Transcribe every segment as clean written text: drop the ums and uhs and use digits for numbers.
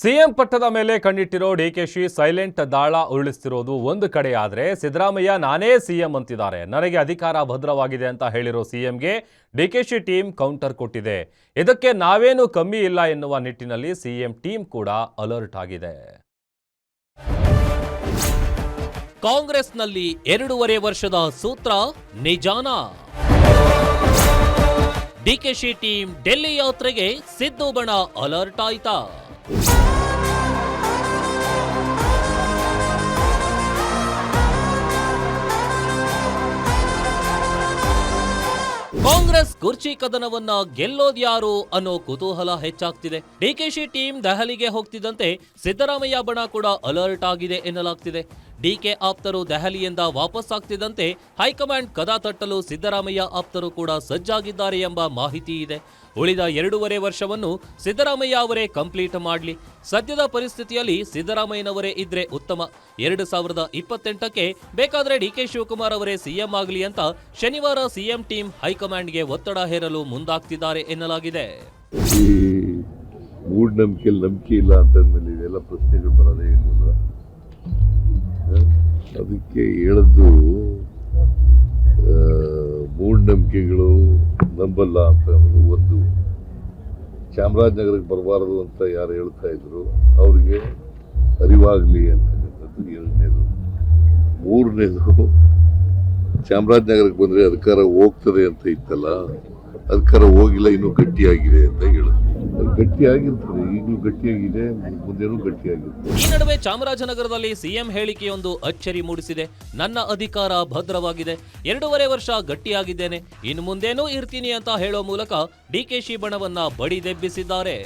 CM ಪಟ್ಟದ ಮೇಲೆ ಕಣ್ಣಿಟ್ಟಿರೋ DKShi silent ದಾಳ ಉರುಳಿಸ್ತಿರೋದು ಒಂದು ಕಡೆ ಆದರೆ ಸಿದ್ದರಾಮಯ್ಯ ನಾನೇ ಸಿಎಂ ಅಂತಿದ್ದಾರೆ. ನನಗೆ ಅಧಿಕಾರ ಭದ್ರವಾಗಿದೆ ಅಂತ ಹೇಳಿರೋ ಸಿಎಂಗೆ ಡಿಕೆಶಿ ಟೀಮ್ ಕೌಂಟರ್ ಕೊಟ್ಟಿದೆ. ಇದಕ್ಕೆ ನಾವೇನು ಕಮ್ಮಿ ಇಲ್ಲ ಎನ್ನುವ ನಿಟ್ಟಿನಲ್ಲಿ ಸಿಎಂ ಟೀಮ್ ಕೂಡ ಅಲರ್ಟ್ ಆಗಿದೆ. ಕಾಂಗ್ರೆಸ್ನಲ್ಲಿ 2.5 ವರ್ಷದ ಸೂತ್ರ ನಿಜಾನಾ? ಡಿಕೆಶಿ ಟೀಮ್ ಡೆಲ್ಲಿ ಯಾತ್ರೆಗೆ ಸಿದ್ದು ಬಣ ಅಲರ್ಟ್ ಆಯ್ತಾ? ಕಾಂಗ್ರೆಸ್ ಕುರ್ಚಿ ಕದನವನ್ನ ಗೆಲ್ಲೋದ್ಯಾರು ಅನ್ನೋ ಕುತೂಹಲ ಹೆಚ್ಚಾಗ್ತಿದೆ. ಡಿಕೆಶಿ ಟೀಮ್ ದೆಹಲಿಗೆ ಹೋಗ್ತಿದ್ದಂತೆ ಸಿದ್ದರಾಮಯ್ಯ ಬಣ ಕೂಡ ಅಲರ್ಟ್ ಆಗಿದೆ ಎನ್ನಲಾಗ್ತಿದೆ. ಡಿಕೆ ಆಪ್ತರು ದೆಹಲಿಯಿಂದ ವಾಪಸ್ ಆಗ್ತಿದ್ದಂತೆ ಹೈಕಮಾಂಡ್ ಕದ ತಟ್ಟಲು ಸಿದ್ದರಾಮಯ್ಯ ಆಪ್ತರು ಕೂಡ ಸಜ್ಜಾಗಿದ್ದಾರೆ ಎಂಬ ಮಾಹಿತಿ ಇದೆ. ಉಳಿದ 2.5 ವರ್ಷವನ್ನು ಸಿದ್ದರಾಮಯ್ಯ ಅವರೇ ಕಂಪ್ಲೀಟ್ ಮಾಡಲಿ. ಸದ್ಯದ ಪರಿಸ್ಥಿತಿಯಲ್ಲಿ ಸಿದ್ದರಾಮಯ್ಯನವರೇ ಇದ್ರೆ ಉತ್ತಮ. 2028ಕ್ಕೆ ಬೇಕಾದ್ರೆ ಡಿಕೆ ಶಿವಕುಮಾರ್ ಅವರೇ ಸಿಎಂ ಆಗಲಿ ಅಂತ ಶನಿವಾರ ಸಿಎಂ ಟೀಮ್ ಹೈಕಮಾಂಡ್ಗೆ ಒತ್ತಡ ಹೇರಲು ಮುಂದಾಗ್ತಿದ್ದಾರೆ ಎನ್ನಲಾಗಿದೆ. ನಂಬಿಕೆ ಇಲ್ಲ ಅಂತಂದ್ಮೇಲೆ ಇವೆಲ್ಲ ಪ್ರಶ್ನೆಗಳು ಬರೋದೇ ಇಲ್ಲ. ಅದಕ್ಕೆ ಹೇಳದ್ದು ಮೂಢನಂಬಿಕೆಗಳು ನಂಬಲ್ಲ ಅಂತ ಅನ್ನೋದು ಒಂದು. ಚಾಮರಾಜನಗರಕ್ಕೆ ಬರಬಾರದು ಅಂತ ಯಾರು ಹೇಳ್ತಾ ಇದ್ರು ಅವ್ರಿಗೆ ಅರಿವಾಗಲಿ ಅಂತಕ್ಕಂಥದ್ದು ಎರಡನೇದು. ಮೂರನೇದು, ಚಾಮರಾಜನಗರಕ್ಕೆ ಬಂದರೆ ಅಧಿಕಾರ ಹೋಗ್ತದೆ ಅಂತ ಇತ್ತಲ್ಲ, ಅಧಿಕಾರ ಹೋಗಿಲ್ಲ, ಇನ್ನೂ ಗಟ್ಟಿಯಾಗಿದೆ ಅಂತ ಹೇಳುದು. ಗಟ್ಟಿಯಾಗಿರ್ತದೆ, ಈಗಲೂ ಗಟ್ಟಿಯಾಗಿದೆ, ಮುಂದೇನೂ ಗಟ್ಟಿಯಾಗಿರ್ತದೆ. ಈ ನಡುವೆ ಚಾಮರಾಜನಗರದಲ್ಲಿ ಸಿಎಂ ಹೇಳಿಕೆಯೊಂದು ಅಚ್ಚರಿ ಮೂಡಿಸಿದೆ. ನನ್ನ ಅಧಿಕಾರ ಭದ್ರವಾಗಿದೆ, 2.5 ವರ್ಷ ಗಟ್ಟಿಯಾಗಿದ್ದೇನೆ, ಇನ್ನು ಮುಂದೇನೂ ಇರ್ತೀನಿ ಅಂತ ಹೇಳೋ ಮೂಲಕ ಡಿಕೆಶಿ ಬಣವನ್ನ ಬಡಿದೆಬ್ಬಿಸಿದ್ದಾರೆ.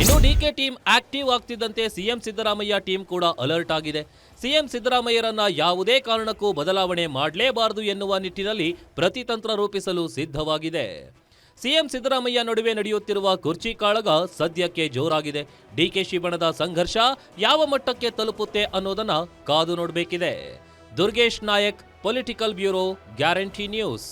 ಇನ್ನು ಡಿಕೆ ಟೀಮ್ ಆಕ್ಟಿವ್ ಆಗ್ತಿದ್ದಂತೆ ಸಿಎಂ ಸಿದ್ದರಾಮಯ್ಯ ಟೀಮ್ ಕೂಡ ಅಲರ್ಟ್ ಆಗಿದೆ. ಸಿಎಂ ಸಿದ್ದರಾಮಯ್ಯರನ್ನ ಯಾವುದೇ ಕಾರಣಕ್ಕೂ ಬದಲಾವಣೆ ಮಾಡಲೇಬಾರದು ಎನ್ನುವ ನಿಟ್ಟಿನಲ್ಲಿ ಪ್ರತಿತಂತ್ರ ರೂಪಿಸಲು ಸಿದ್ಧವಾಗಿದೆ. ಸಿಎಂ ಸಿದ್ದರಾಮಯ್ಯ ನಡುವೆ ನಡೆಯುತ್ತಿರುವ ಕುರ್ಚಿ ಕಾಳಗ ಸದ್ಯಕ್ಕೆ ಜೋರಾಗಿದೆ. ಡಿಕೆಶಿ ಬಣದ ಸಂಘರ್ಷ ಯಾವ ಮಟ್ಟಕ್ಕೆ ತಲುಪುತ್ತೆ ಅನ್ನೋದನ್ನ ಕಾದು ನೋಡಬೇಕಿದೆ. Durgesh Nayak, political bureau, Guarantee news.